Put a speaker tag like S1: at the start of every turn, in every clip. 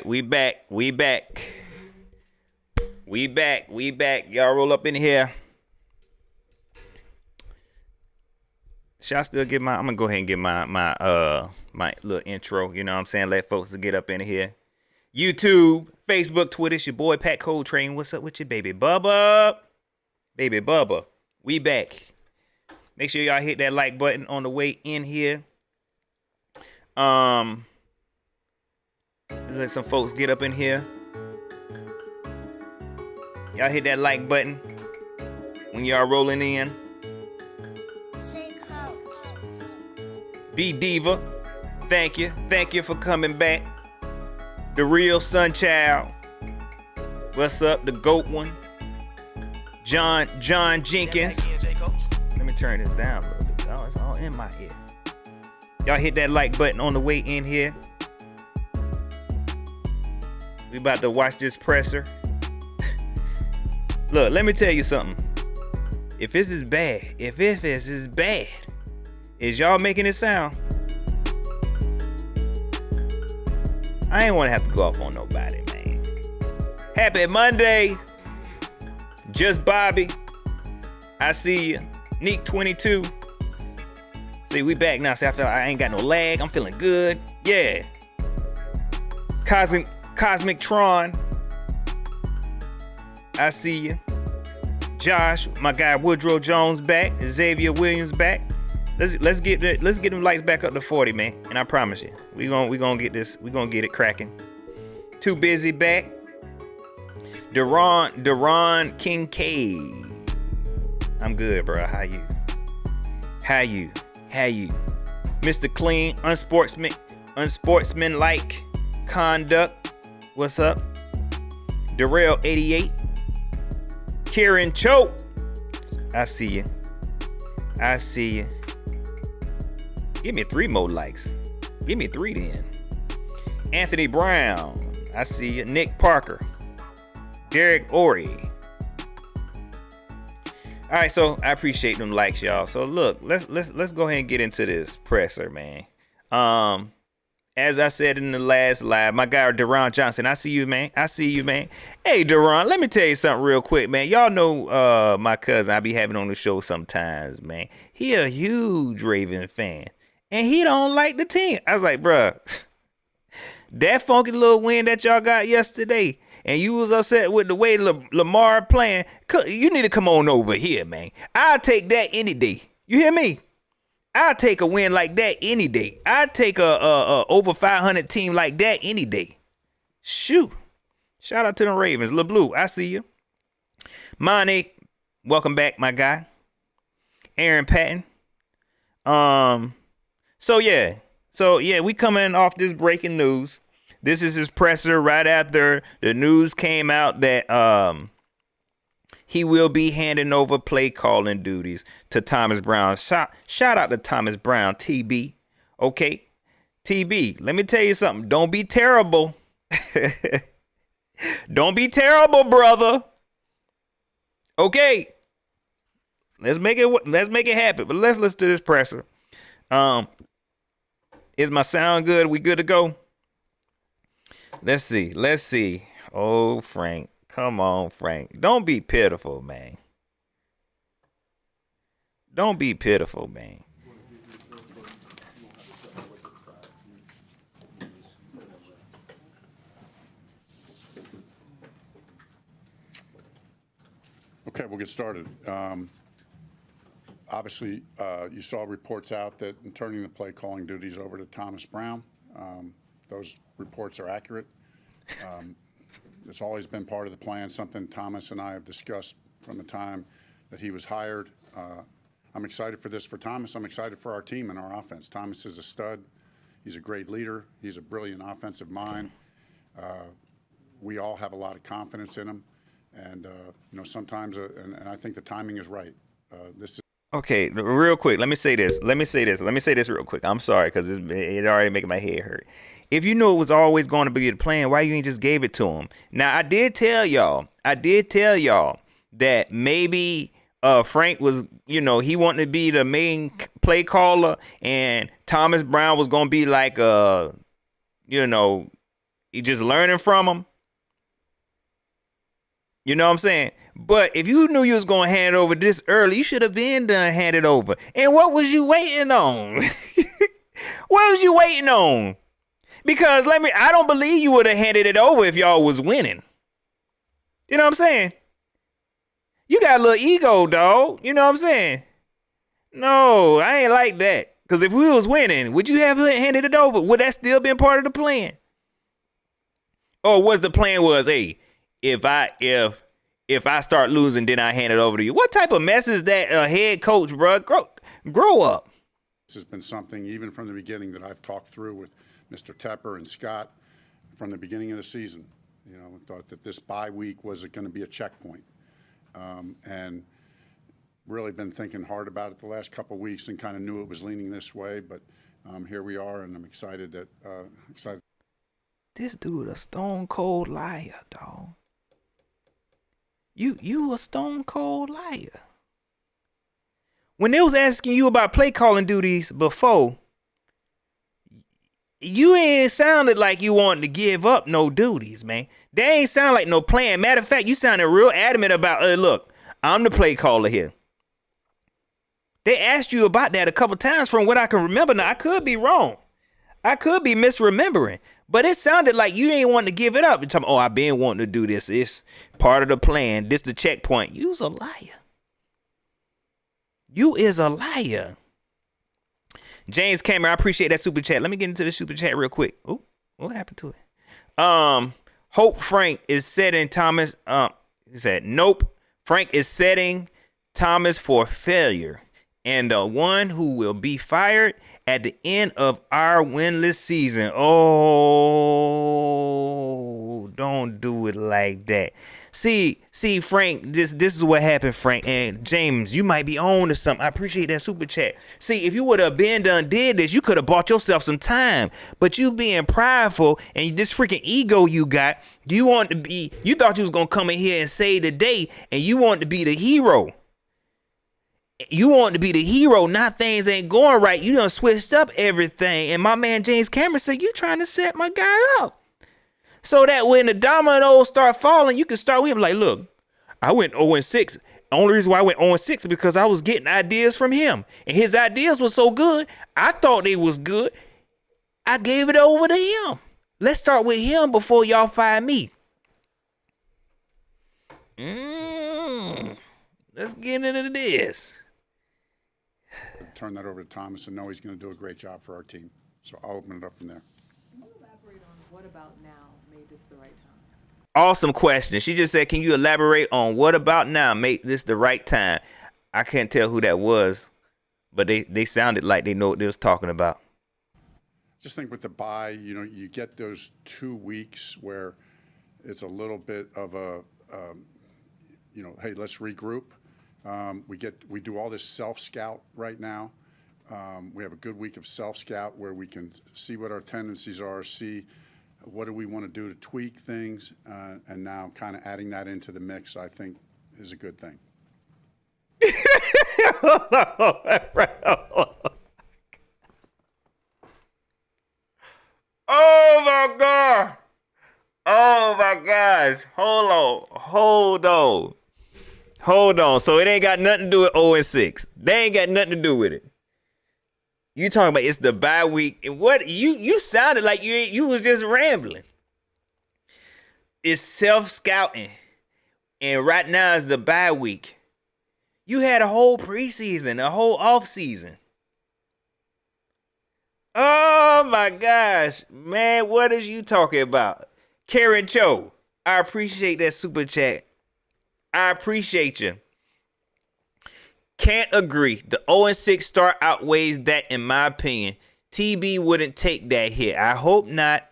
S1: We back. Y'all roll up in here. Should I still get I'm gonna go ahead and get my little intro, you know what I'm saying? Let folks to get up in here. YouTube, Facebook, Twitter, it's your boy Pat Coltrane. What's up with you, baby Bubba? Baby Bubba. We back. Make sure y'all hit that like button on the way in here. Let some folks get up in here. Y'all hit that like button when y'all rolling in.
S2: Say coach.
S1: B Diva, thank you for coming back. The real Sunchild. What's up, the GOAT one? John Jenkins. Let me turn this down a little bit. Oh, it's all in my ear. Y'all hit that like button on the way in here. We about to watch this presser. Look, let me tell you something. If this is bad, is y'all making it sound? I ain't want to have to go off on nobody, man. Happy Monday. Just Bobby. I see you. Neek 22. See, we back now. See, I ain't got no lag. I'm feeling good. Yeah. Cosmic Tron. I see you. Josh, my guy Woodrow Jones back. Xavier Williams back. Let's get them lights back up to 40, man. And I promise you, we gonna get this. We gonna get it cracking. Too busy back. Deron Kincaid. I'm good, bro. How you? Mr. Clean, unsportsmanlike conduct. What's up? Darrell 88. Kieran Choke. I see you. Give me 3 more likes. Give me 3 then. Anthony Brown. I see you. Nick Parker. Derek Ori. All right, so I appreciate them likes, y'all. So look, let's go ahead and get into this presser, man. As I said in the last live, my guy Deron Johnson, I see you, man. Hey, Deron, let me tell you something real quick, man. Y'all know my cousin I be having on the show sometimes, man. He a huge Raven fan, and he don't like the team. I was like, bruh, that funky little win that y'all got yesterday, and you was upset with the way Lamar playing, you need to come on over here, man. I'll take that any day. You hear me? I'll take a win like that any day. I'll take a over 500 team like that any day. Shoot. Shout out to the Ravens. LeBlue, I see you. Monty, welcome back, my guy. Aaron Patton. So yeah, we coming off this breaking news. This is his presser right after the news came out that he will be handing over play calling duties to Thomas Brown. Shout out to Thomas Brown, TB. Okay, TB, let me tell you something. Don't be terrible. Don't be terrible, brother. Okay, let's make it happen. But let's listen to this presser. Is my sound good? We good to go? Let's see. Oh, Frank. Come on, Frank. Don't be pitiful, man.
S3: Okay, we'll get started. Obviously, you saw reports out that in turning the play calling duties over to Thomas Brown, those reports are accurate. It's always been part of the plan, something Thomas and I have discussed from the time that he was hired. I'm excited for this for Thomas. I'm excited for our team and our offense. Thomas is a stud. He's a great leader. He's a brilliant offensive mind. We all have a lot of confidence in him. And, sometimes, and I think the timing is right. This is.
S1: Okay, real quick, let me say this real quick. I'm sorry, because it already making my head hurt. If you knew it was always going to be the plan, why you ain't just gave it to him? Now, I did tell y'all that maybe Frank was, he wanted to be the main play caller, and Thomas Brown was going to be like, You just learning from them. You know what I'm saying? But if you knew you was gonna hand it over this early, you should have been done hand it over. And what was you waiting on? What was you waiting on? Because I don't believe you would have handed it over if y'all was winning. You know what I'm saying? You got a little ego, dog. You know what I'm saying? No, I ain't like that. Because if we was winning, would you have handed it over? Would that still been part of the plan? Or was the plan was, hey, if I start losing, then I hand it over to you? What type of mess is that, head coach, bro? Grow up.
S3: This has been something, even from the beginning, that I've talked through with Mr. Tepper and Scott from the beginning of the season. You know, thought that this bye week was going to be a checkpoint. And really been thinking hard about it the last couple of weeks and kind of knew it was leaning this way. But here we are, and I'm excited that
S1: This dude a stone cold liar, dog. You a stone cold liar. When they was asking you about play calling duties before, you ain't sounded like you wanted to give up no duties, man. They ain't sound like no plan. Matter of fact, you sounded real adamant about, look, I'm the play caller here. They asked you about that a couple times from what I can remember. Now, I could be wrong. I could be misremembering. But it sounded like you ain't wanting to give it up. You're talking, I've been wanting to do this. It's part of the plan. This the checkpoint. You's a liar. You is a liar. James Cameron, I appreciate that super chat. Let me get into the super chat real quick. Oh, what happened to it? Hope Frank is setting Thomas. He said, nope. Frank is setting Thomas for failure and the one who will be fired at the end of our winless season. Oh, don't do it like that. See, Frank, this is what happened, Frank. And James, you might be on to something. I appreciate that super chat. See, if you would have been done did this, you could have bought yourself some time. But you being prideful and this freaking ego you got, you thought you was gonna come in here and save the day, and you want to be the hero. You want to be the hero, now things ain't going right. You done switched up everything. And my man James Cameron said, you trying to set my guy up. So that when the dominoes start falling, you can start with him like, look, I went 0-6. The only reason why I went 0-6 is because I was getting ideas from him. And his ideas were so good, I thought they was good. I gave it over to him. Let's start with him before y'all fire me. Let's get into this.
S3: turn that over to Thomas and know he's going to do a great job for our team. So I'll open it up from there.
S4: Can you elaborate on what about now made this the right time?
S1: Awesome question. She just said, can you elaborate on what about now make this the right time? I can't tell who that was, but they sounded like they know what they was talking about.
S3: Just think with the bye, you know, you get those 2 weeks where it's a little bit of a, hey, let's regroup. We do all this self-scout right now. We have a good week of self-scout where we can see what our tendencies are, see what do we want to do to tweak things, and now kind of adding that into the mix, I think, is a good thing.
S1: Oh my God. Oh my gosh. Hold on. So it ain't got nothing to do with 0-6. They ain't got nothing to do with it. You talking about it's the bye week, and what you sounded like you was just rambling. It's self-scouting, and right now is the bye week. You had a whole preseason, a whole off season. Oh my gosh, man, what is you talking about? Karen Cho, I appreciate that super chat. I appreciate you. Can't agree. The 0-6 start outweighs that in my opinion. TB wouldn't take that hit. I hope not.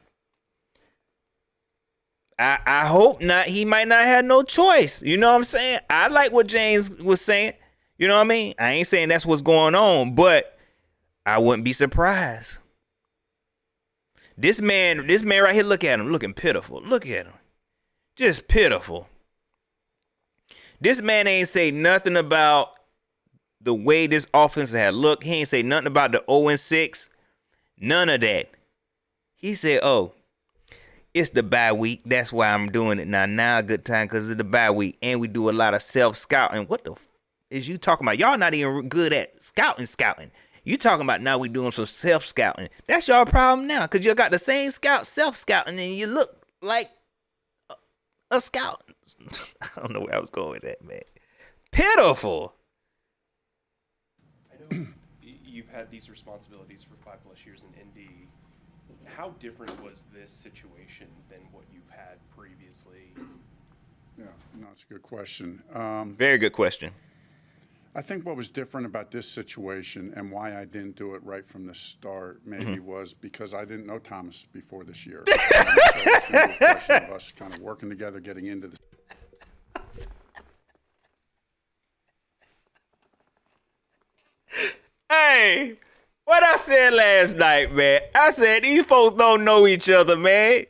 S1: I hope not. He might not have no choice. You know what I'm saying? I like what James was saying. You know what I mean? I ain't saying that's what's going on, but I wouldn't be surprised. This man right here, look at him, looking pitiful. Look at him. Just pitiful. This man ain't say nothing about the way this offense had looked. He ain't say nothing about the 0-6. None of that. He said, oh, It's the bye week. That's why I'm doing it now. Now a good time because it's the bye week. And we do a lot of self-scouting. What the is you talking about? Y'all not even good at scouting. You talking about now we doing some self-scouting. That's y'all problem now because you got the same self-scouting, and you look like a scout. I don't know where I was going with that, man. Pitiful.
S5: I know you've had these responsibilities for 5+ years in ND. How different was this situation than what you've had previously?
S3: Yeah, no, it's a good question.
S1: Very good question.
S3: I think what was different about this situation and why I didn't do it right from the start maybe was because I didn't know Thomas before this year. And so it's going to be a question of us kind of working together, getting into this.
S1: Hey, what I said last night, man. I said these folks don't know each other, man.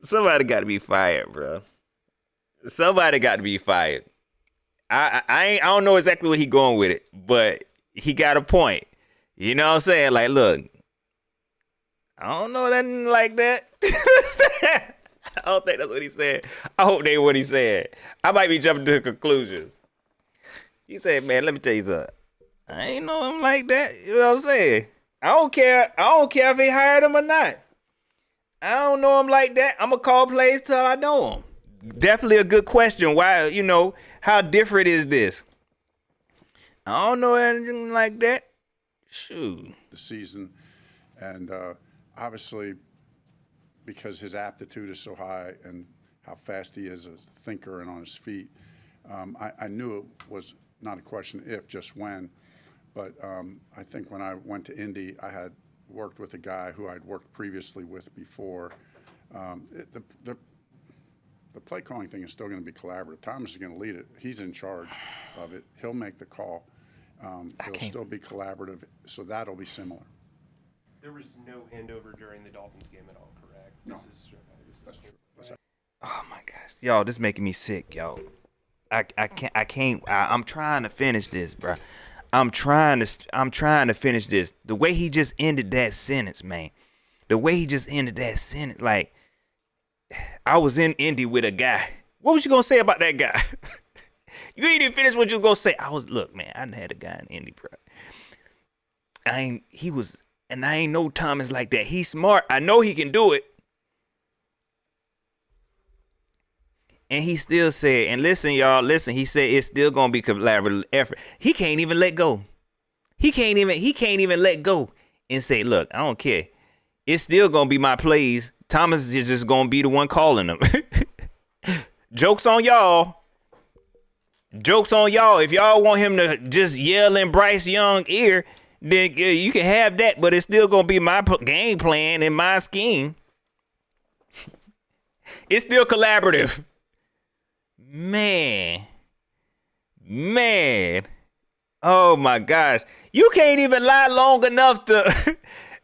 S1: Somebody got to be fired, bro. Somebody got to be fired. I don't know exactly where he going with it, but he got a point. You know what I'm saying? Like, look, I don't know nothing like that. I don't think that's what he said. I hope they what he said. I might be jumping to conclusions. He said, man, let me tell you something. I ain't know him like that. You know what I'm saying? I don't care if he hired him or not. I don't know him like that. I'm going to call plays till I know him. Definitely a good question. Why, how different is this? I don't know anything like that. Shoot.
S3: The season. And obviously, because his aptitude is so high and how fast he is a thinker and on his feet, I knew it was not a question if, just when. But I think when I went to Indy, I had worked with a guy who I'd worked previously with before. The play calling thing is still going to be collaborative. Thomas is going to lead it. He's in charge of it. He'll make the call. It'll still be collaborative, so that'll be similar.
S5: There was no handover during the Dolphins game at all, correct?
S3: No.
S5: This is true.
S1: Oh my gosh. Y'all, this making me sick, y'all. I can't. I'm trying to finish this, bro. I'm trying to finish this. The way he just ended that sentence, man. Like, I was in Indy with a guy. What was you gonna say about that guy? You ain't even finished what you was gonna say. Look, man, I done had a guy in Indy, bro. I ain't know Thomas like that. He's smart. I know he can do it. And he still said, and listen, y'all, he said it's still gonna be collaborative effort. He can't even let go. He can't even let go and say, look, I don't care. It's still gonna be my plays. Thomas is just gonna be the one calling them. Joke's on y'all. If y'all want him to just yell in Bryce Young ear, then you can have that, but it's still gonna be my game plan and my scheme. It's still collaborative. Man. Oh my gosh. You can't even lie long enough to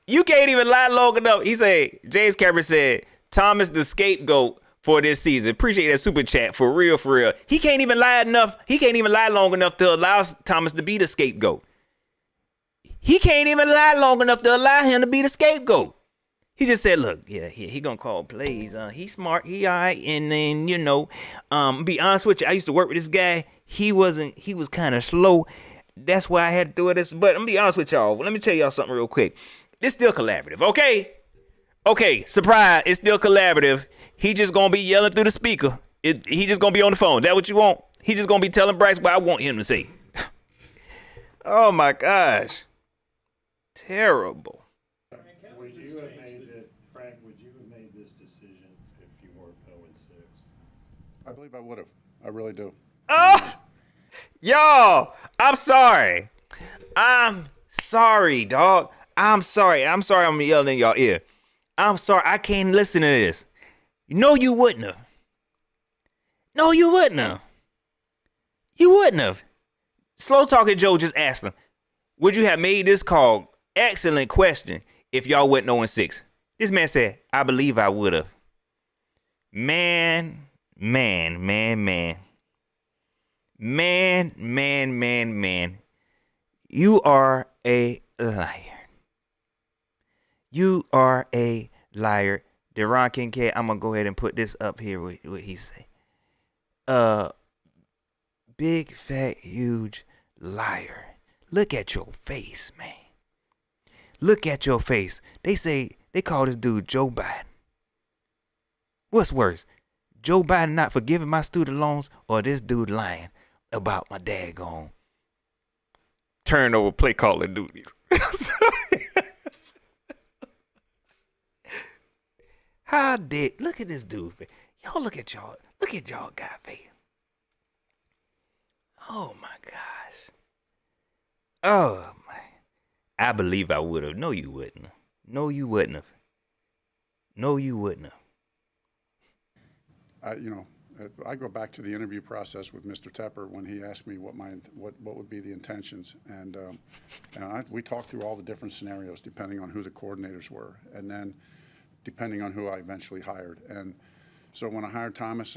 S1: He said, James Cameron said, Thomas the scapegoat for this season. Appreciate that super chat. For real. He can't even lie long enough to allow Thomas to be the scapegoat. He can't even lie long enough to allow him to be the scapegoat. He just said, look, he gonna call plays. He's smart. He all right. And then, be honest with you, I used to work with this guy. He was kind of slow. That's why I had to do this. But I'm gonna be honest with y'all. Let me tell y'all something real quick. It's still collaborative, okay? Okay, surprise, it's still collaborative. He just gonna be yelling through the speaker. He just gonna be on the phone. That what you want? He just gonna be telling Bryce what I want him to say. Oh my gosh. Terrible.
S6: Frank, would you have made this decision if you weren't 0-6?
S3: I believe I would have. I really do.
S1: Oh, y'all, I'm sorry. I'm sorry, dog. I'm sorry. I'm yelling in y'all ear. I'm sorry. I can't listen to this. No, you wouldn't have. You wouldn't have. Slow Talking Joe just asked him, would you have made this call? Excellent question. If y'all went 0-6. This man said, I believe I would have. Man. You are a liar. You are a liar. Deron Kincaid, I'm gonna go ahead and put this up here what he say. Uh big fat huge liar. Look at your face, man. Look at your face. They call this dude Joe Biden. What's worse? Joe Biden not forgiving my student loans or this dude lying about my daggone turnover play calling duties? Sorry. How did look at this dude face. Y'all look at y'all guy face. Oh my gosh. Oh man. I believe I would have. No, you wouldn't. No, you wouldn't have. No, you wouldn't have.
S3: I go back to the interview process with Mr. Tepper when he asked me what would be the intentions, and we talked through all the different scenarios depending on who the coordinators were, and then depending on who I eventually hired. And so when I hired Thomas,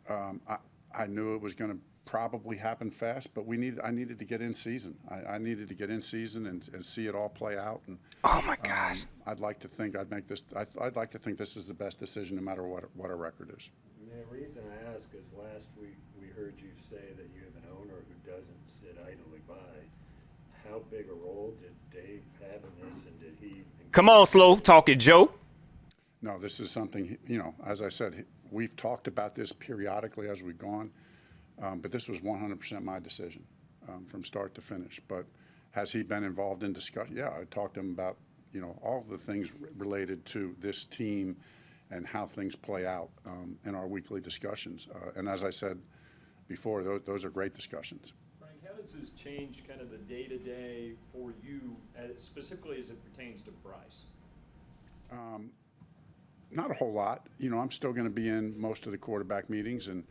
S3: I knew it was going to probably happen fast, but I needed to get in season. I needed to get in season and see it all play out. And
S1: Oh my gosh.
S3: I'd like to think I'd like to think this is the best decision, no matter what our record is.
S6: And the reason I ask is last week we heard you say that you have an owner who doesn't sit idly by. How big a role did Dave have in this, and did he?
S1: Come on, slow talking Joe.
S3: No, this is something, as I said, we've talked about this periodically as we've gone, but this was 100% my decision from start to finish. But has he been involved in discussion? Yeah, I talked to him about, all the things related to this team and how things play out in our weekly discussions. And as I said before, those are great discussions.
S7: Frank, how does this change kind of the day-to-day for you, specifically as it pertains to Bryce?
S3: Not a whole lot. I'm still going to be in most of the quarterback meetings, and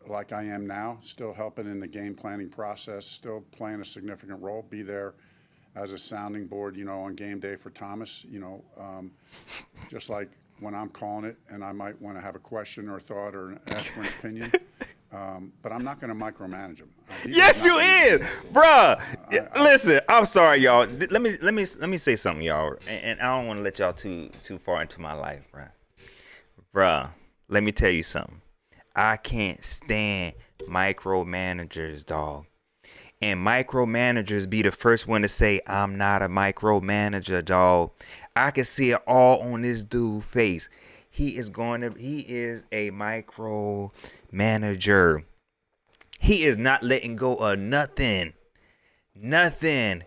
S3: like I am now, still helping in the game planning process, still playing a significant role, be there as a sounding board, on game day for Thomas, just like when I'm calling it and I might want to have a question or a thought or ask for an opinion. But I'm not going to micromanage him.
S1: Yes, you is, bruh. Listen, I'm sorry, y'all. Let me say something, y'all, and I don't want to let y'all too far into my life, bruh. Let me tell you something. I can't stand micromanagers, dog. And micromanagers be the first one to say, I'm not a micromanager, dog. I can see it all on this dude's face. He is a micromanager. He is not letting go of nothing. Nothing.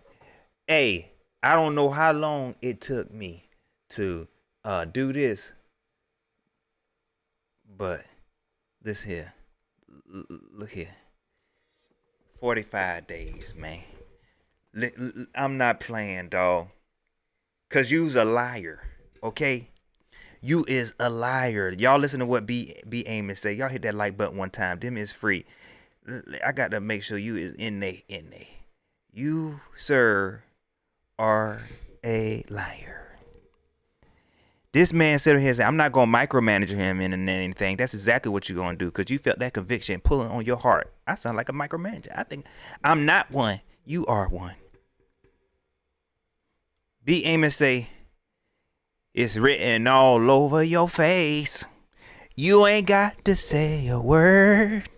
S1: Hey, I don't know how long it took me to do this. But this here. Look here. 45 days, man. I'm not playing, dog. Cause you's a liar, okay? You is a liar. Y'all listen to what B Amos say. Y'all hit that like button one time. Them is free. I got to make sure you is in there. You, sir, are a liar. This man said here, I'm not going to micromanage him in anything. That's exactly what you're going to do because you felt that conviction pulling on your heart. I sound like a micromanager. I think I'm not one. You are one. B. Amos say, it's written all over your face. You ain't got to say a word.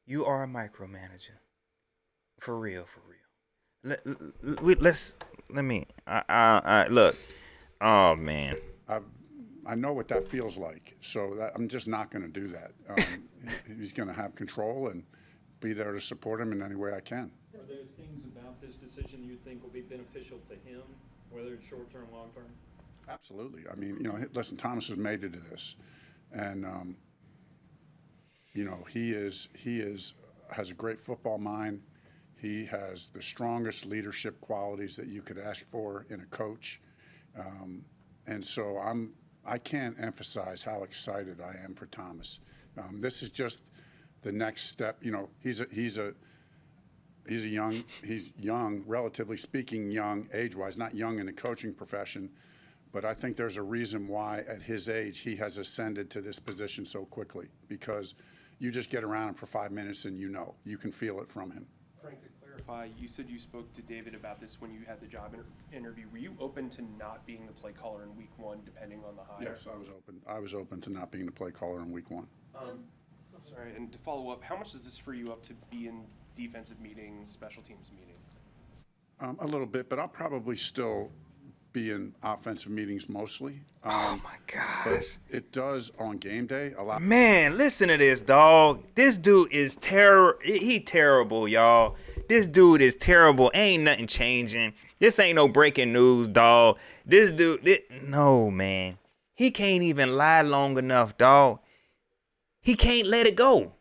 S1: You are a micromanager. For real. Let me look. Oh man.
S3: I know what that feels like, so I'm just not going to do that. He's going to have control and be there to support him in any way I can.
S7: Are there things about this decision you think will be beneficial to him, whether it's short-term, long-term?
S3: Absolutely. I mean, listen, Thomas has made it to this, and he has a great football mind. He has the strongest leadership qualities that you could ask for in a coach, and so I can't emphasize how excited I am for Thomas. This is just the next step. He's young, relatively speaking, young age-wise, not young in the coaching profession, but I think there's a reason why at his age he has ascended to this position so quickly, because you just get around him for 5 minutes and you can feel it from him.
S5: Frank, to clarify clarify, you said you spoke to David about this when you had the job interview. Were you open to not being the play caller in week 1, depending on the hire?
S3: Yes, I was open. I was open to not being the play caller in week 1.
S5: Sorry, and to follow up, how much does this free you up to be in defensive meetings, special teams meetings?
S3: A little bit, but I'll probably still be in offensive meetings mostly.
S1: Oh my
S3: But
S1: gosh.
S3: it does on game day allow.
S1: Man, listen to this, dog. This dude is he terrible, y'all. This dude is terrible. Ain't nothing changing. This ain't no breaking news, dog. This dude, no, man. He can't even lie long enough, dog. He can't let it go.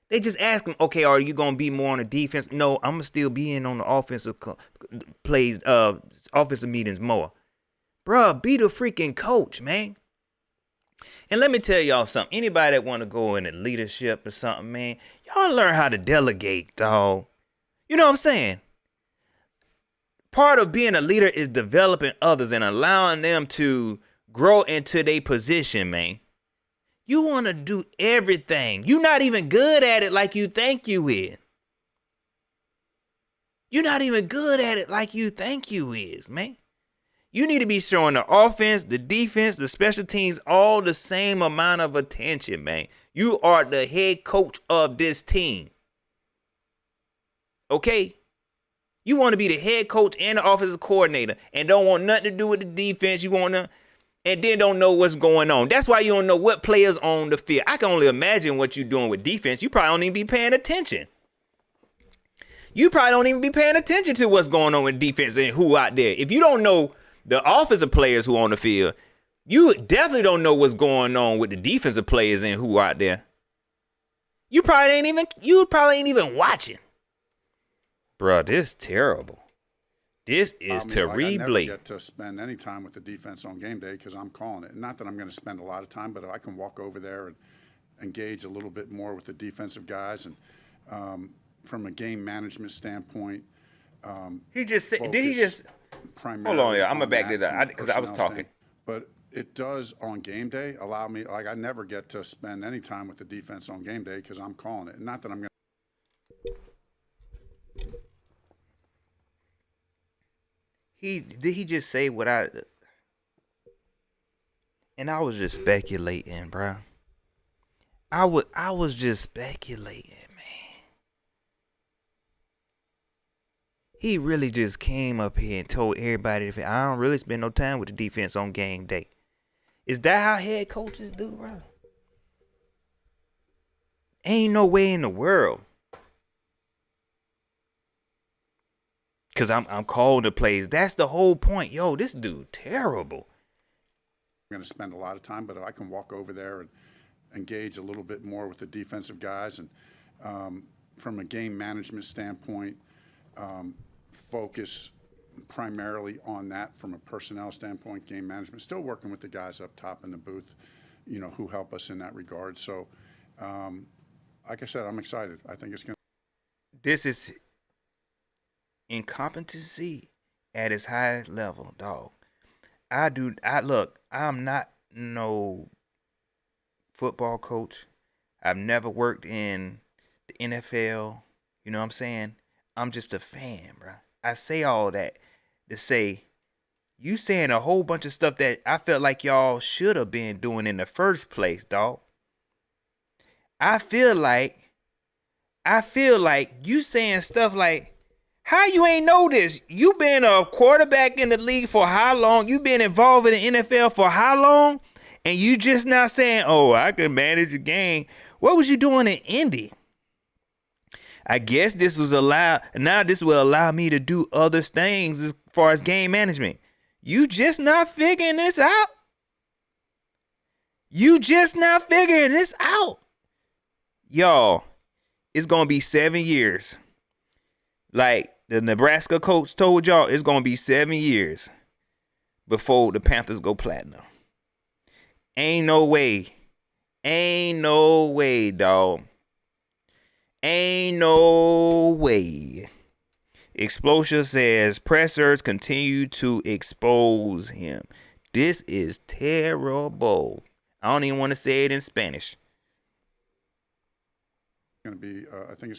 S1: They just ask him, okay, are you gonna be more on the defense? No, I'm gonna still be in on the offensive plays, offensive meetings more. Bruh, be the freaking coach, man. And let me tell y'all something. Anybody that want to go into leadership or something, man, y'all learn how to delegate, dog. You know what I'm saying? Part of being a leader is developing others and allowing them to grow into their position, man. You want to do everything. You're not even good at it like you think you is. You're not even good at it like you think you is, man. You need to be showing the offense, the defense, the special teams all the same amount of attention, man. You are the head coach of this team. Okay? You want to be the head coach and the offensive coordinator and don't want nothing to do with the defense. You want to, and then don't know what's going on. That's why you don't know what players on the field. I can only imagine what you're doing with defense. You probably don't even be paying attention. You probably don't even be paying attention to what's going on with defense and who out there. If you don't know the offensive players who on the field, you definitely don't know what's going on with the defensive players and who out there. You probably ain't even watching. Bro, this is terrible. This is
S3: I
S1: terrible.
S3: never get to spend any time with the defense on game day because I'm calling it. Not that I'm going to spend a lot of time, but if I can walk over there and engage a little bit more with the defensive guys and from a game management standpoint.
S1: He just said, did he just? Hold on, yeah, I'm gonna back it up because I was talking.
S3: But it does on game day allow me, like I never get to spend any time with the defense on game day because I'm calling it. Not that I'm going to.
S1: Did he just say what I? And I was just speculating, bro. I was just speculating, man. He really just came up here and told everybody that I don't really spend no time with the defense on game day. Is that how head coaches do, bro? Ain't no way in the world. Cause I'm calling the plays. That's the whole point. Yo, this dude terrible.
S3: I'm going to spend a lot of time, but if I can walk over there and engage a little bit more with the defensive guys and from a game management standpoint, focus primarily on that from a personnel standpoint, game management, still working with the guys up top in the booth, you know, who help us in that regard. So, like I said, I'm excited. I think it's going to.
S1: This is incompetency at its highest level, dog. Look, I'm not no football coach. I've never worked in the NFL. You know what I'm saying? I'm just a fan, bro. I say all that to say you saying a whole bunch of stuff that I felt like y'all should have been doing in the first place, dog. I feel like you saying stuff like, how you ain't know this? You been a quarterback in the league for how long? You been involved in the NFL for how long? And you just now saying, oh, I can manage a game. What was you doing in Indy? I guess this will allow me to do other things as far as game management. You just not figuring this out? Y'all, it's going to be 7 years. Like the Nebraska coach told y'all, it's going to be 7 years before the Panthers go platinum. Ain't no way, dog. Ain't no way. Explosion says pressers continue to expose him. This is terrible. I don't even want to say it in Spanish.
S3: going to be, I think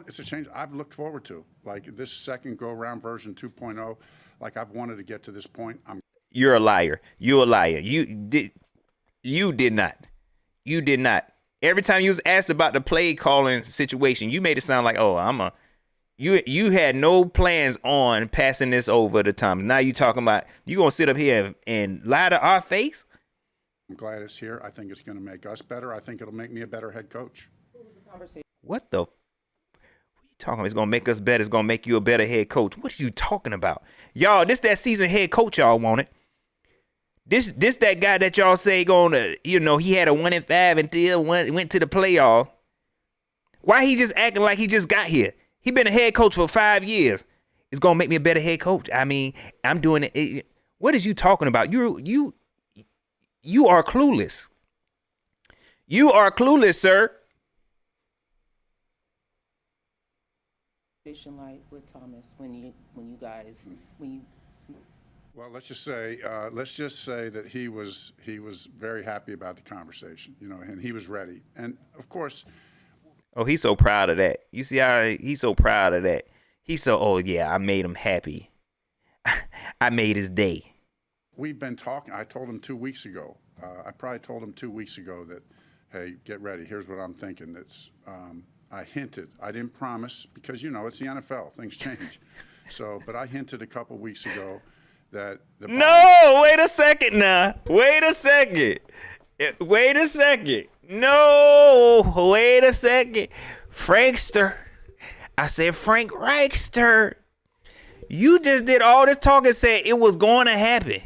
S3: it's a change I've looked forward to. Like this second go-around version 2.0, like I've wanted to get to this point.
S1: You're a liar. You're a liar. You did not. You did not. Every time you was asked about the play calling situation, you made it sound like, oh, you had no plans on passing this over to Thomas. Now you talking about you gonna sit up here and lie to our face?
S3: I'm glad it's here. I think it's going to make us better. I think it'll make me a better head coach.
S1: What are you talking about? It's gonna make us better. It's gonna make you a better head coach. What are you talking about? Y'all, this that seasoned head coach y'all wanted. This that guy that y'all say gonna, he had a 1-5 until went to the playoff. Why he just acting like he just got here? He been a head coach for 5 years. It's gonna make me a better head coach. I mean, I'm doing it. What is you talking about? You are clueless. You are clueless, sir.
S8: Like with Thomas when you
S3: Well, let's just say that he was very happy about the conversation, and he was ready. And of course,
S1: oh, he's so proud of that. You see how he's so proud of that. He's so, oh yeah, I made him happy. I made his day.
S3: We've been talking. I told him 2 weeks ago. I probably told him 2 weeks ago that, hey, get ready. Here's what I'm thinking. I hinted. I didn't promise because it's the NFL. Things change. But I hinted a couple weeks ago that
S1: No, wait a second now. Wait a second. No, wait a second. Frankster. I said Frank Reichster. You just did all this talk and said it was going to happen.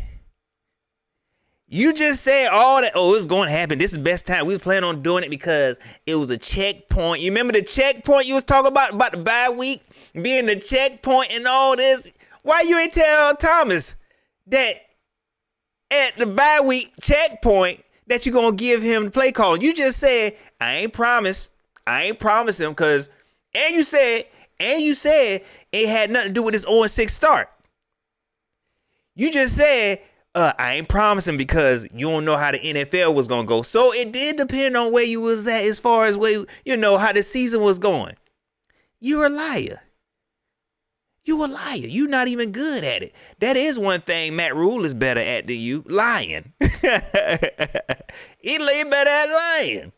S1: You just said all that. Oh, it's going to happen. This is the best time. We was planning on doing it because it was a checkpoint. You remember the checkpoint you was talking about the bye week being the checkpoint and all this? Why you ain't tell Thomas that at the bye week checkpoint that you going to give him the play call? You just said, I ain't promising him because, and you said it had nothing to do with this 0-6 start. You just said, I ain't promising because you don't know how the NFL was going to go. So it did depend on where you was at as far as how the season was going. You're a liar. You a liar. You're not even good at it. That is one thing Matt Rule is better at than you, lying. He lay better at lying.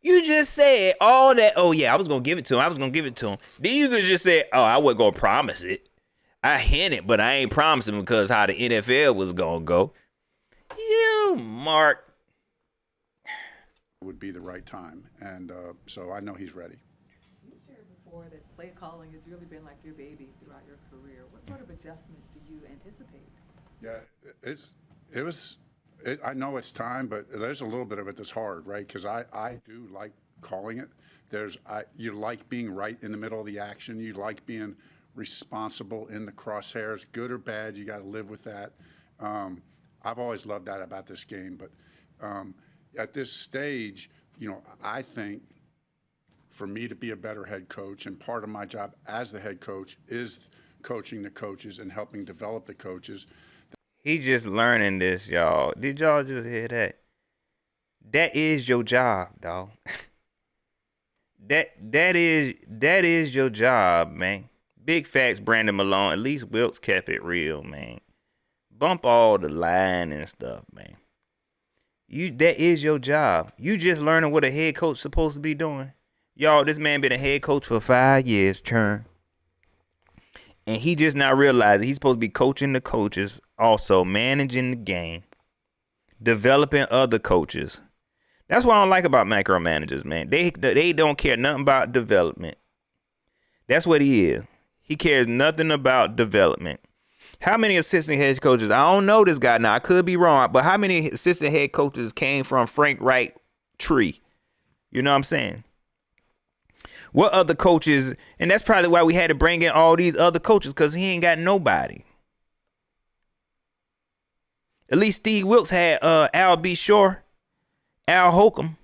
S1: You just said all that. Oh, yeah, I was going to give it to him. Then you could just say, oh, I wasn't going to promise it. I hinted, but I ain't promising because how the NFL was going to go. You, Mark.
S3: would be the right time. And so I know he's ready.
S4: You shared before that play calling has really been like your baby throughout your career. What sort of adjustment do you anticipate?
S3: Yeah, I know it's time, but there's a little bit of it that's hard, right? Because I do like calling it. You like being right in the middle of the action. You like being responsible in the crosshairs, good or bad. You got to live with that. I've always loved that about this game. But at this stage, I think for me to be a better head coach, and part of my job as the head coach is coaching the coaches and helping develop the coaches.
S1: He just learning this, y'all. Did y'all just hear that? That is your job, dog. That is your job, man. Big facts, Brandon Malone. At least Wilkes kept it real, man. Bump all the line and stuff, man. That is your job. You just learning what a head coach supposed to be doing. Y'all, this man been a head coach for 5 years, churn. And he just not realizing he's supposed to be coaching the coaches, also managing the game, developing other coaches. That's what I don't like about micromanagers, man. They don't care nothing about development. That's what he is. He cares nothing about development. How many assistant head coaches? I don't know this guy now. I could be wrong, but how many assistant head coaches came from Frank Reich tree? You know what I'm saying? What other coaches? And that's probably why we had to bring in all these other coaches, because he ain't got nobody. At least Steve Wilkes had Al B. Shore, Al Holcomb.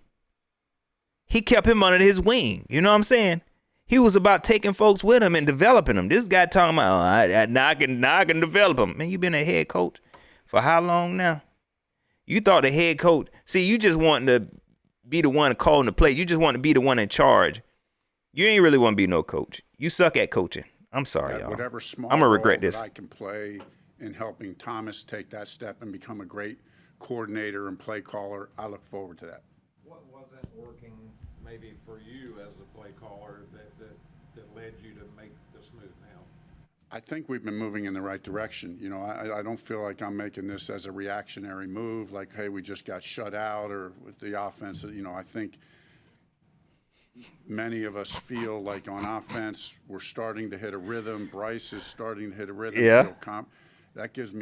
S1: He kept him under his wing. You know what I'm saying? He was about taking folks with him and developing them. This guy talking about, now I can develop them. Man, you been a head coach for how long now? You thought the head coach, see, you just wanting to be the one calling the play. You just want to be the one in charge. You ain't really want to be no coach. You suck at coaching. I'm sorry,
S3: That
S1: y'all.
S3: whatever small
S1: I'm gonna
S3: role
S1: regret
S3: that
S1: this.
S3: I can play in helping Thomas take that step and become a great coordinator and play caller, I look forward to that.
S9: What wasn't working maybe for you as a play caller that led you to make this move now?
S3: I think we've been moving in the right direction. You know, I don't feel like I'm making this as a reactionary move, like, hey, we just got shut out or with the offense. You know, I think many of us feel like on offense we're starting to hit a rhythm. Bryce is starting to hit a rhythm.
S1: Yeah.
S3: That gives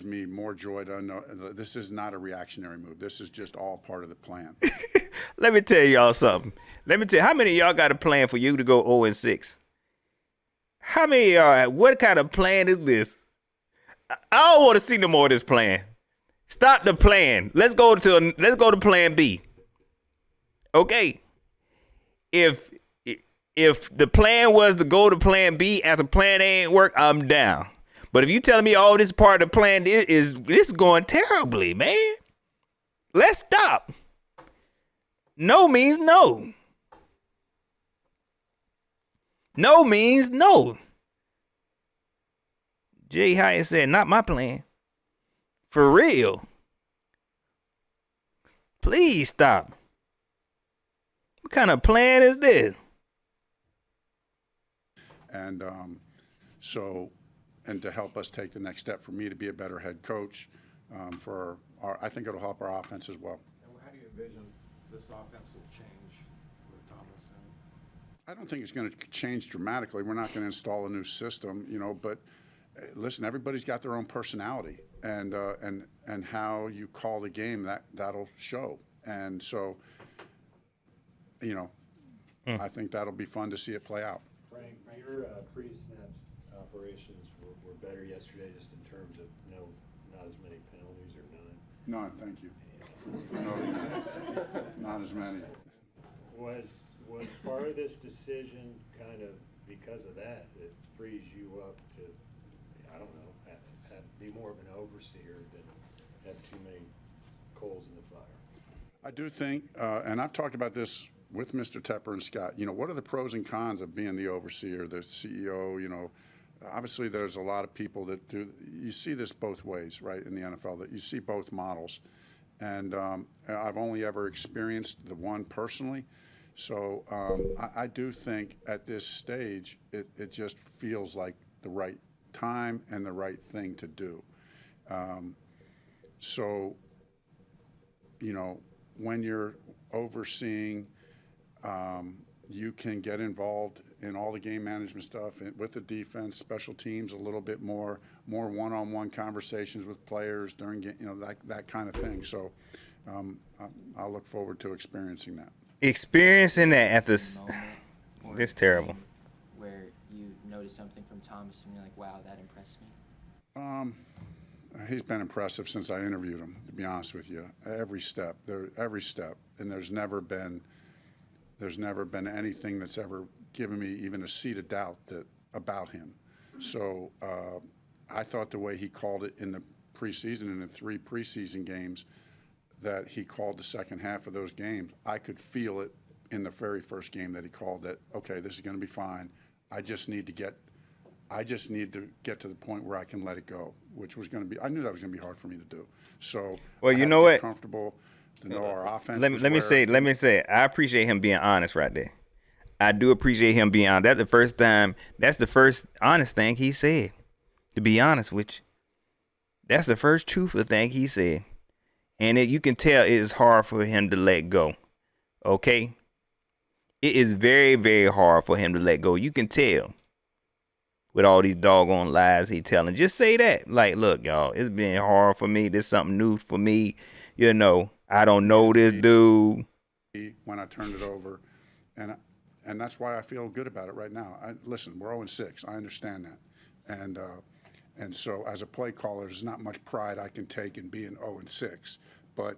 S3: me more joy to know this is not a reactionary move. This is just all part of the plan.
S1: Let me tell y'all something. Let me tell you, how many of y'all got a plan for you to go 0-6? How many of y'all, what kind of plan is this? I don't want to see no more of this plan. Stop the plan. Let's go to plan B. Okay. If the plan was to go to plan B after plan A ain't work, I'm down. But if you telling me all this part of the plan this is going terribly, man. Let's stop. No means no. No means no. Jay Hyatt said, not my plan. For real. Please stop. What kind of plan is this?
S3: And and to help us take the next step for me to be a better head coach, I think it'll help our offense as well.
S9: And how do you envision this offense will change with Thomas?
S3: I don't think it's going to change dramatically. We're not going to install a new system, you know, but listen, everybody's got their own personality, and how you call the game, that'll show. And so, you know, I think that'll be fun to see it play out.
S6: Frank, your pre-snap operations were better yesterday, just in terms of not as many penalties or none.
S3: None, thank you. No, not as many.
S6: Was part of this decision kind of because of that frees you up to, I don't know, be more of an overseer than have too many coals in the fire?
S3: I do think, and I've talked about this with Mr. Tepper and Scott, you know, what are the pros and cons of being the overseer, the CEO, you know? Obviously, there's a lot of people that do. You see this both ways, right, in the NFL, that you see both models. And I've only ever experienced the one personally. So I do think at this stage, it just feels like the right time and the right thing to do. So, you know, when you're overseeing, you can get involved in all the game management stuff with the defense, special teams, a little bit more one-on-one conversations with players during, you know, that kind of thing. So I'll look forward to experiencing that.
S1: Experiencing that at this,
S10: Or
S1: it's terrible.
S10: where you noticed something from Thomas and you're like, wow, that impressed me?
S3: He's been impressive since I interviewed him, to be honest with you. Every step, and there's never been anything that's ever given me even a seed of doubt about him. So I thought the way he called it in the preseason, in the 3 preseason games, that he called the second half of those games, I could feel it in the very first game that he called that, okay, this is going to be fine. I just need to get to the point where I can let it go, which was going to be, I knew that was going to be hard for me to do. So
S1: Well,
S3: I
S1: you
S3: had
S1: know
S3: to get
S1: what?
S3: comfortable to know our offense.
S1: Let me say, I appreciate him being honest right there. I do appreciate him being honest. That's the first honest thing he said. To be honest with you, that's the first truthful thing he said. And you can tell it is hard for him to let go. Okay? It is very, very hard for him to let go. You can tell with all these doggone lies he telling. Just say that. Like, look, y'all, it's been hard for me. This is something new for me. You know, I don't know this dude.
S3: When I turned it over, and that's why I feel good about it right now. Listen, we're 0-6. I understand that, and so as a play caller, there's not much pride I can take in being 0-6, but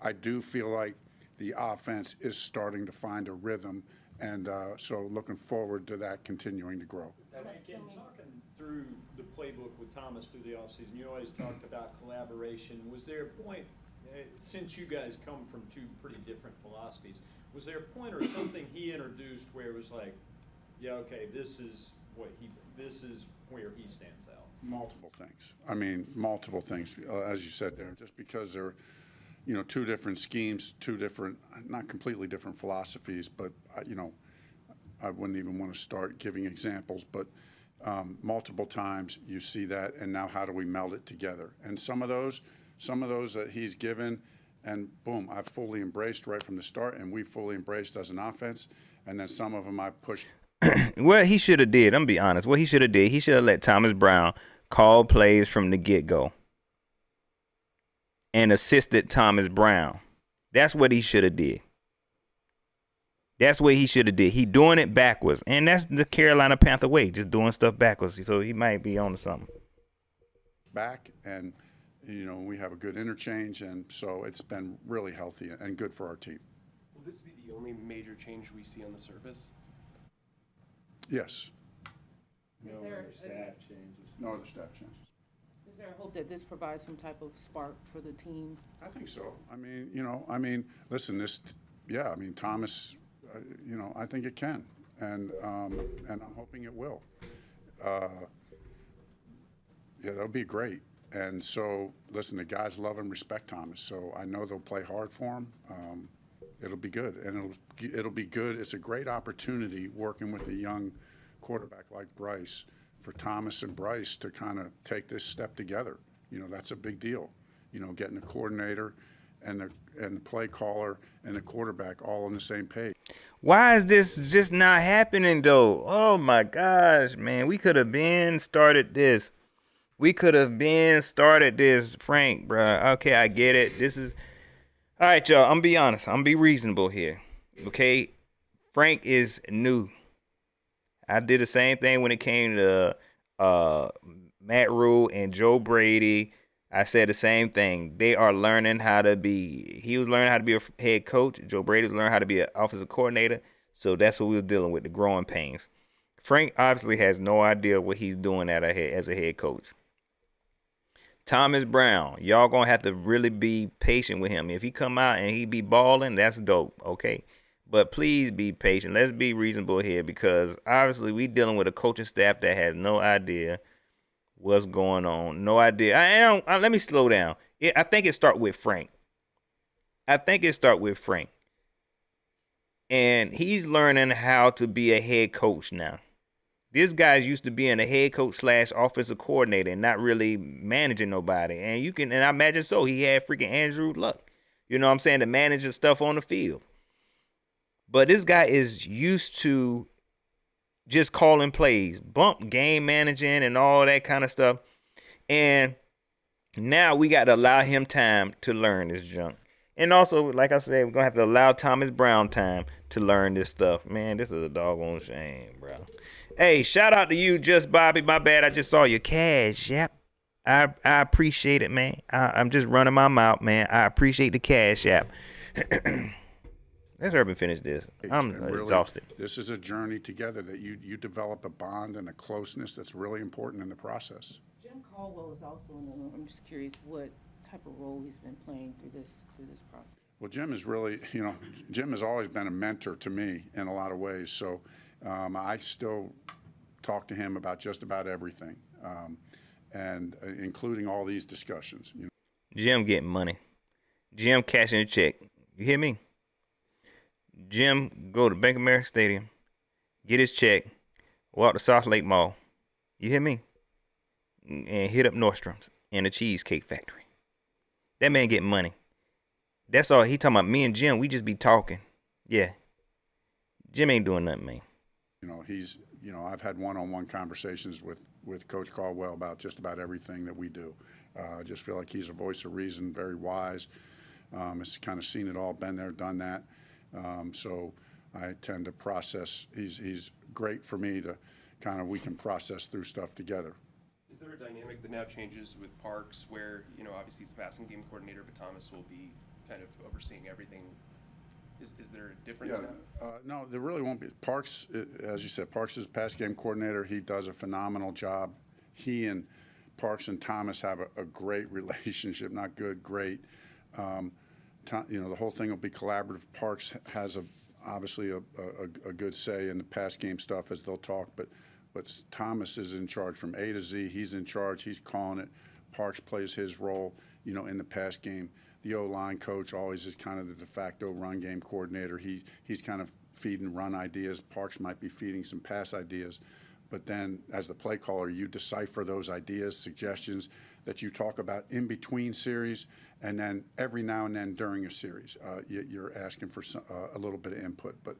S3: I do feel like the offense is starting to find a rhythm, and so looking forward to that continuing to grow.
S7: Again, talking through the playbook with Thomas through the offseason, you always talked about collaboration. Was there a point since you guys come from two pretty different philosophies, was there a point or something he introduced where it was like, yeah, okay, this is where he stands out?
S3: Multiple things. I mean, multiple things. As you said there, just because they're, two different schemes, two different, not completely different philosophies, but I wouldn't even want to start giving examples, but multiple times you see that, and now how do we meld it together? And some of those that he's given, and boom, I've fully embraced right from the start, and we fully embraced as an offense, and then some of them I've pushed.
S1: What he should have did, I'm gonna be honest, what he should have did, he should have let Thomas Brown call plays from the get-go and assisted Thomas Brown. That's what he should have did. That's what he should have did. He doing it backwards, and that's the Carolina Panther way, just doing stuff backwards. So he might be on to something.
S3: Back, and we have a good interchange, and so it's been really healthy and good for our team.
S5: Will this be the only major change we see on the surface?
S3: Yes.
S6: No other staff changes.
S3: No other staff changes.
S8: Is there a hope that this provides some type of spark for the team?
S3: I think so. I mean, listen, Thomas, I think it can, and I'm hoping it will. Yeah, that'll be great. And so, listen, the guys love and respect Thomas, so I know they'll play hard for him. It'll be good, and it'll be good. It's a great opportunity working with a young quarterback like Bryce for Thomas and Bryce to kind of take this step together. That's a big deal. Getting the coordinator and the play caller and the quarterback all on the same page.
S1: Why is this just not happening though? Oh my gosh, man, we could have been started this. Frank, bruh. Okay, I get it. This is all right, y'all. I'm gonna be honest. I'm gonna be reasonable here. Okay, Frank is new. I did the same thing when it came to Matt Rule and Joe Brady. I said the same thing. They are learning how to be. He was learning how to be a head coach. Joe Brady's learning how to be an offensive coordinator. So that's what we was dealing with, the growing pains. Frank obviously has no idea what he's doing as a head coach. Thomas Brown, y'all gonna have to really be patient with him. If he come out and he be balling, that's dope, okay? But please be patient. Let's be reasonable here, because obviously we dealing with a coaching staff that has no idea what's going on. No idea. Let me slow down. I think it start with Frank. And he's learning how to be a head coach now. This guy's used to being a head coach / offensive coordinator and not really managing nobody. And I imagine so. He had freaking Andrew Luck. You know what I'm saying? To manage the stuff on the field. But this guy is used to just calling plays, bump game managing and all that kind of stuff. And now we got to allow him time to learn this junk. And also, like I said, we're going to have to allow Thomas Brown time to learn this stuff. Man, this is a doggone shame, bro. Hey, shout out to you, Just Bobby. My bad, I just saw your cash. Yep. I appreciate it, man. I'm just running my mouth, man. I appreciate the cash app. Let's hurry and finish this. I'm
S3: really
S1: exhausted.
S3: This is a journey together that you develop a bond and a closeness that's really important in the process.
S8: Jim Caldwell is also in the room. I'm just curious what type of role he's been playing through this process.
S3: Well, Jim is really, Jim has always been a mentor to me in a lot of ways. So I still talk to him about just about everything, and including all these discussions.
S1: Jim getting money. Jim cashing a check. You hear me? Jim go to Bank of America Stadium, get his check, walk to South Lake Mall. You hear me? And hit up Nordstrom's and a Cheesecake Factory. That man getting money. That's all. He talking about me and Jim. We just be talking. Yeah. Jim ain't doing nothing, man.
S3: I've had one-on-one conversations with Coach Caldwell about just about everything that we do. I just feel like he's a voice of reason, very wise. Has kind of seen it all, been there, done that. So I tend to process. He's great for me to we can process through stuff together.
S5: Is there a dynamic that now changes with Parks where, obviously he's the passing game coordinator, but Thomas will be kind of overseeing everything? Is there a difference now?
S3: No, there really won't be. Parks, as you said, Parks is pass game coordinator. He does a phenomenal job. He and Parks and Thomas have a great relationship, not good, great. The whole thing will be collaborative. Parks has obviously a good say in the pass game stuff as they'll talk, but Thomas is in charge from A to Z. He's in charge. He's calling it. Parks plays his role, in the pass game. The O-line coach always is kind of the de facto run game coordinator. He's kind of feeding run ideas. Parks might be feeding some pass ideas. But then as the play caller, you decipher those ideas, suggestions that you talk about in between series, and then every now and then during a series, you're asking for a little bit of input. But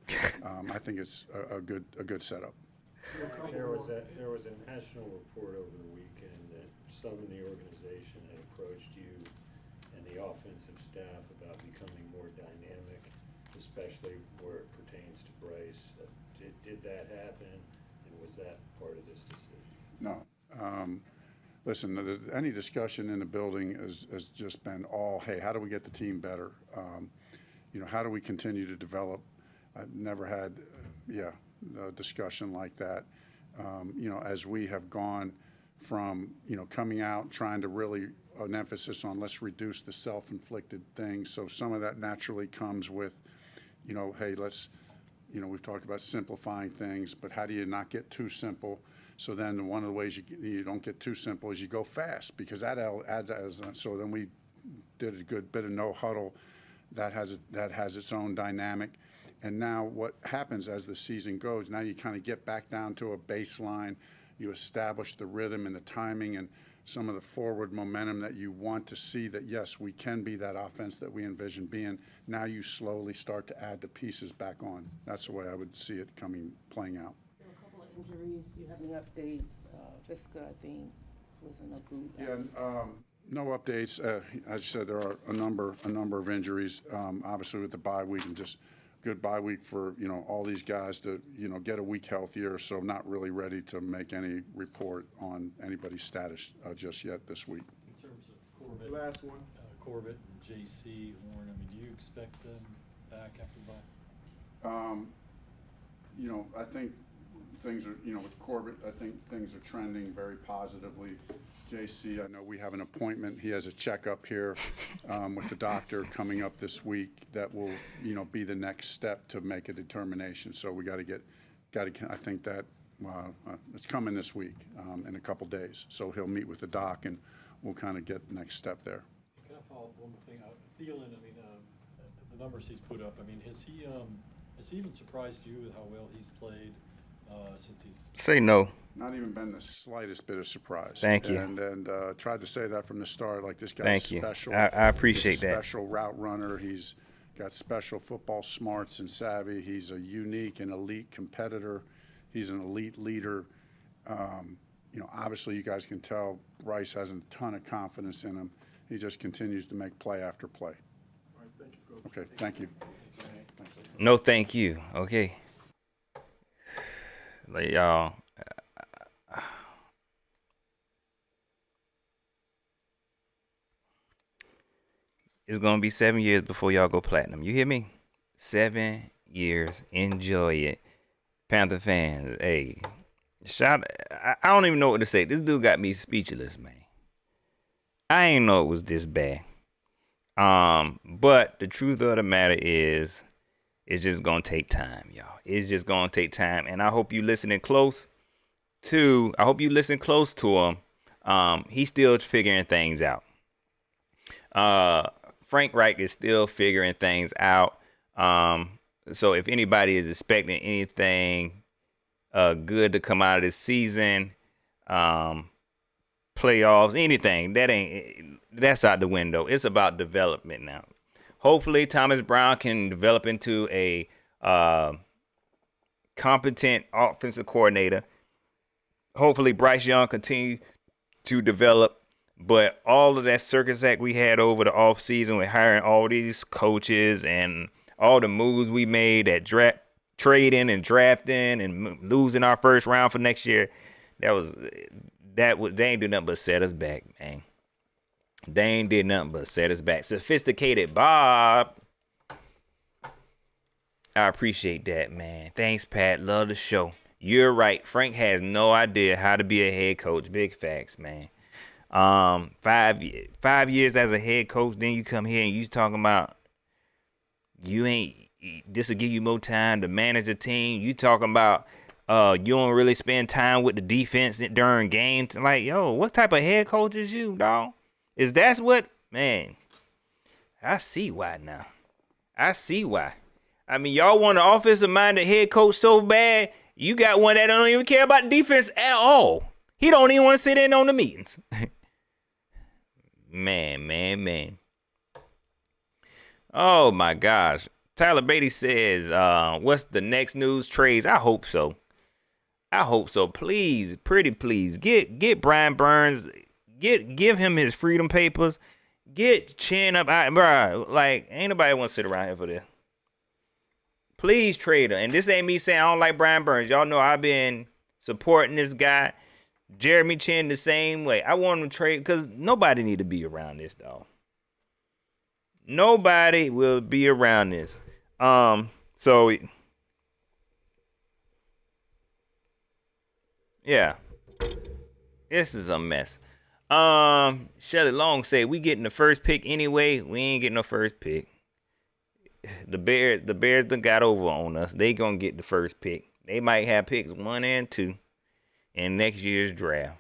S3: I think it's a good setup.
S6: There was a national report over the weekend that some in the organization had approached you and the offensive staff about becoming more dynamic, especially where it pertains to Bryce. Did that happen, and was that part of this decision?
S3: No. Listen, any discussion in the building has just been all, hey, how do we get the team better? How do we continue to develop? I've never had, a discussion like that. As we have gone from, coming out, trying to really an emphasis on let's reduce the self-inflicted things. So some of that naturally comes with, hey, let's, we've talked about simplifying things, but how do you not get too simple? So then one of the ways you don't get too simple is you go fast, because that adds. So then we did a good bit of no huddle. That has its own dynamic. And now what happens as the season goes, now you kind of get back down to a baseline. You establish the rhythm and the timing and some of the forward momentum that you want to see, that, yes, we can be that offense that we envision being. Now you slowly start to add the pieces back on. That's the way I would see it playing out.
S8: There were a couple of injuries. Do you have any updates? Visca, I think, was in a boot.
S3: Yeah, no updates. As you said, there are a number of injuries. Obviously, with the bye week, and just good bye week for all these guys to get a week healthier. So not really ready to make any report on anybody's status just yet this week.
S11: In terms of Corbett,
S3: Last one.
S11: Corbett and JC Horn, do you expect them back after the bye?
S3: I think things are, with Corbett, I think things are trending very positively. JC, I know we have an appointment. He has a checkup here with the doctor coming up this week that will, be the next step to make a determination. So we got to I think that it's coming this week in a couple days. So he'll meet with the doc and we'll kind of get the next step there.
S11: Can I follow up one more thing? Thielen, the numbers he's put up, has he even surprised you with how well he's played since he's...
S1: Say no.
S3: Not even been the slightest bit of surprise.
S1: Thank you.
S3: And tried to say that from the start, like this guy's
S1: Thank you.
S3: special.
S1: I appreciate
S3: He's a
S1: that.
S3: special route runner. He's got special football smarts and savvy. He's a unique and elite competitor. He's an elite leader. Obviously you guys can tell Bryce has a ton of confidence in him. He just continues to make play after play.
S6: All right, thank you, Coach.
S3: Okay, thank you.
S1: No, thank you. Okay. Like, y'all. It's gonna be 7 years before y'all go platinum. You hear me? 7 years. Enjoy it, Panther fans. Hey, I don't even know what to say. This dude got me speechless, man. I ain't know it was this bad. But the truth of the matter is, it's just gonna take time, y'all. It's just gonna take time, and I hope you listening close to. I hope you listen close to him. He's still figuring things out. Frank Reich is still figuring things out. So if anybody is expecting anything good to come out of this season, playoffs, anything, that's out the window. It's about development now. Hopefully Thomas Brown can develop into a competent offensive coordinator. Hopefully Bryce Young continue to develop. But all of that circus act we had over the offseason with hiring all these coaches and all the moves we made at trading and drafting and losing our first round for next year, they ain't do nothing but set us back, man. They ain't did nothing but set us back. Sophisticated Bob. I appreciate that, man. Thanks, Pat. Love the show. You're right. Frank has no idea how to be a head coach. Big facts, man. 5 years as a head coach, then you come here and you talking about you ain't this will give you more time to manage a team. You talking about you don't really spend time with the defense during games. Like, yo, what type of head coach is you, dog? Is that's what, man? I see why now. I see why. I mean, y'all want an offensive minded head coach so bad. You got one that don't even care about defense at all. He don't even want to sit in on the meetings. Man. Oh my gosh. Tyler Beatty says, what's the next news? Trades? I hope so. Please, pretty please. Get Brian Burns. Give him his freedom papers. Get Chin up. Bruh, like, ain't nobody want to sit around here for this. Please trade her. And this ain't me saying I don't like Brian Burns. Y'all know I've been supporting this guy. Jeremy Chin the same way. I want him to trade because nobody need to be around this, dog. Nobody will be around this. So yeah, this is a mess. Shelly Long said we getting the first pick anyway. We ain't getting no first pick. The Bears done got over on us. They gonna get the first pick. They might have picks 1 and 2 in next year's draft.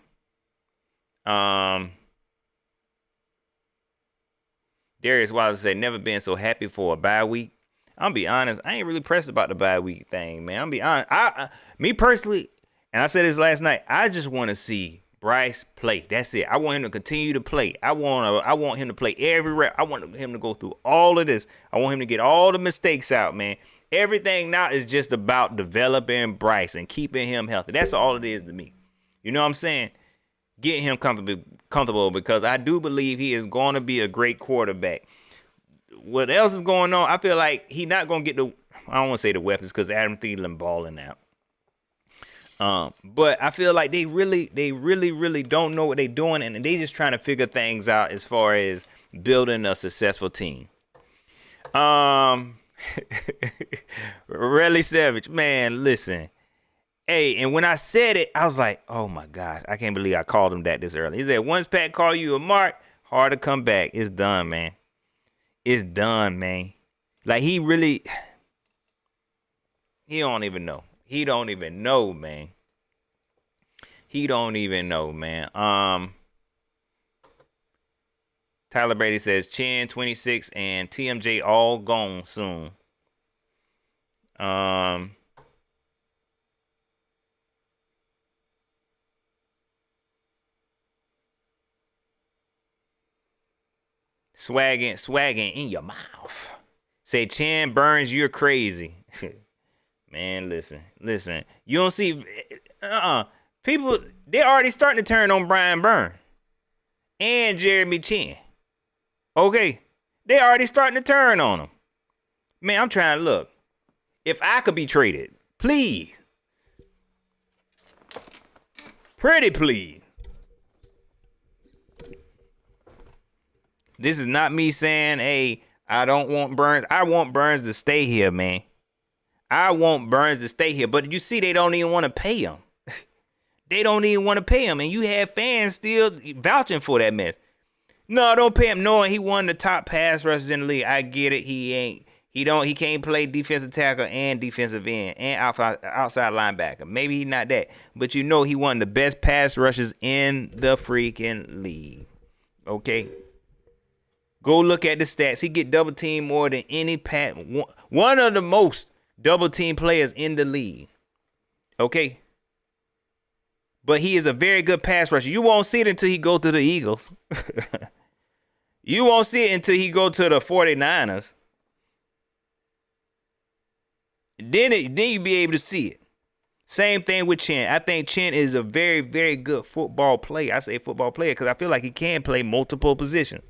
S1: Darius Wallace said, never been so happy for a bye week. I'm be honest, I ain't really pressed about the bye week thing, man. I'm be honest. Me personally, and I said this last night, I just want to see Bryce play. That's it. I want him to continue to play. I want him to play every rep. I want him to go through all of this. I want him to get all the mistakes out, man. Everything now is just about developing Bryce and keeping him healthy. That's all it is to me. You know what I'm saying? Getting him comfortable because I do believe he is going to be a great quarterback. What else is going on? I feel like he's not going to get I don't want to say the weapons because Adam Thielen balling out. But I feel like they really don't know what they're doing, and they just trying to figure things out as far as building a successful team. Really Savage, man, listen. Hey, and when I said it, I was like, oh my gosh, I can't believe I called him that this early. He said, once Pat call you a mark, hard to come back. It's done, man. It's done, man. Like he don't even know. He don't even know, man. Tyler Brady says Chin 26 and TMJ all gone soon. Swagging in your mouth. Say Chin Burns, you're crazy. Man, listen. You don't see people, they're already starting to turn on Brian Burns and Jeremy Chin. Okay. They already starting to turn on him. Man, I'm trying to look. If I could be traded, please. Pretty please. This is not me saying, hey, I don't want Burns. I want Burns to stay here, man. I want Burns to stay here. But you see, they don't even want to pay him. They don't even want to pay him. And you have fans still vouching for that mess. No, don't pay him knowing he won the top pass rushers in the league. I get it. He can't play defensive tackle and defensive end and outside linebacker. Maybe he's not that. But you know he won the best pass rushers in the freaking league. Okay? Go look at the stats. He get double team more than any one of the most double team players in the league. Okay? But he is a very good pass rusher. You won't see it until he go to the Eagles. You won't see it until he go to the 49ers. Then you be able to see it. Same thing with Chin. I think Chin is a very, very good football player. I say football player because I feel like he can play multiple positions.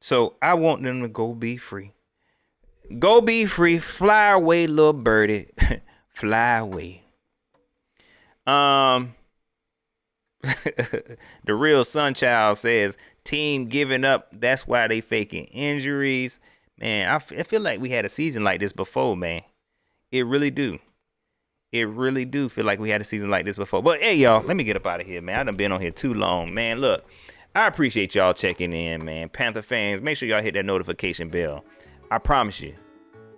S1: So I want them to go be free. Go be free. Fly away, little birdie. Fly away. The real Sunchild says, team giving up. That's why they faking injuries. Man, I feel like we had a season like this before, man. It really do. It really do feel like we had a season like this before. But hey, y'all, let me get up out of here, man. I done been on here too long, man. Look, I appreciate y'all checking in, man. Panther fans, make sure y'all hit that notification bell. I promise you,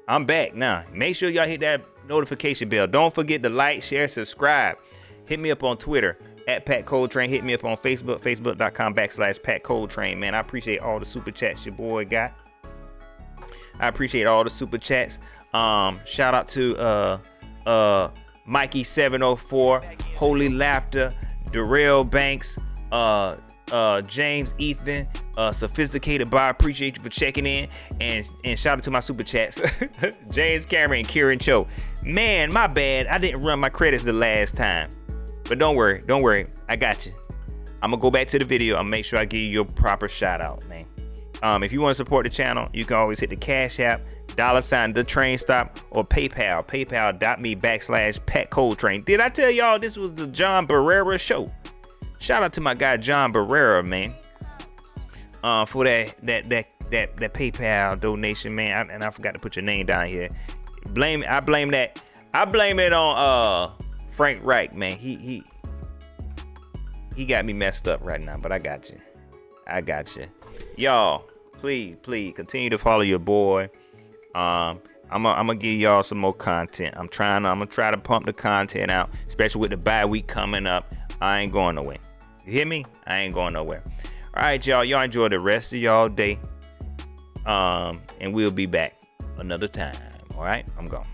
S1: I'm back now. Make sure y'all hit that notification bell. Don't forget to like, share, subscribe. Hit me up on Twitter at Pat Coltrane. Hit me up on Facebook, facebook.com/Pat Coltrane, man. I appreciate all the super chats your boy got. I appreciate all the super chats. Shout out to Mikey 704, Holy Laughter, Darrell Banks, James Ethan, Sophisticated Bob. Appreciate you for checking in, and shout out to my super chats, James Cameron and Kieran Cho. Man, my bad, I didn't run my credits the last time, but don't worry, I got you. I'm gonna go back to the video. I'll make sure I give you your proper shout out, man. If you want to support the channel, you can always hit the Cash App, $ the train stop, or PayPal, paypal.me/Pat Coltrane. Did I tell y'all this was the John Barrera show? Shout out to my guy John Barrera, man, for that PayPal donation, man. And I forgot to put your name down here. I blame it on Frank Reich, man. He got me messed up right now, but I got you. Y'all, please continue to follow your boy. I'm gonna give y'all some more content. I'm gonna try to pump the content out, especially with the bye week coming up. I ain't going nowhere. You hear me? I ain't going nowhere. All right, y'all. Y'all enjoy the rest of y'all day. And we'll be back another time. All right, I'm gone.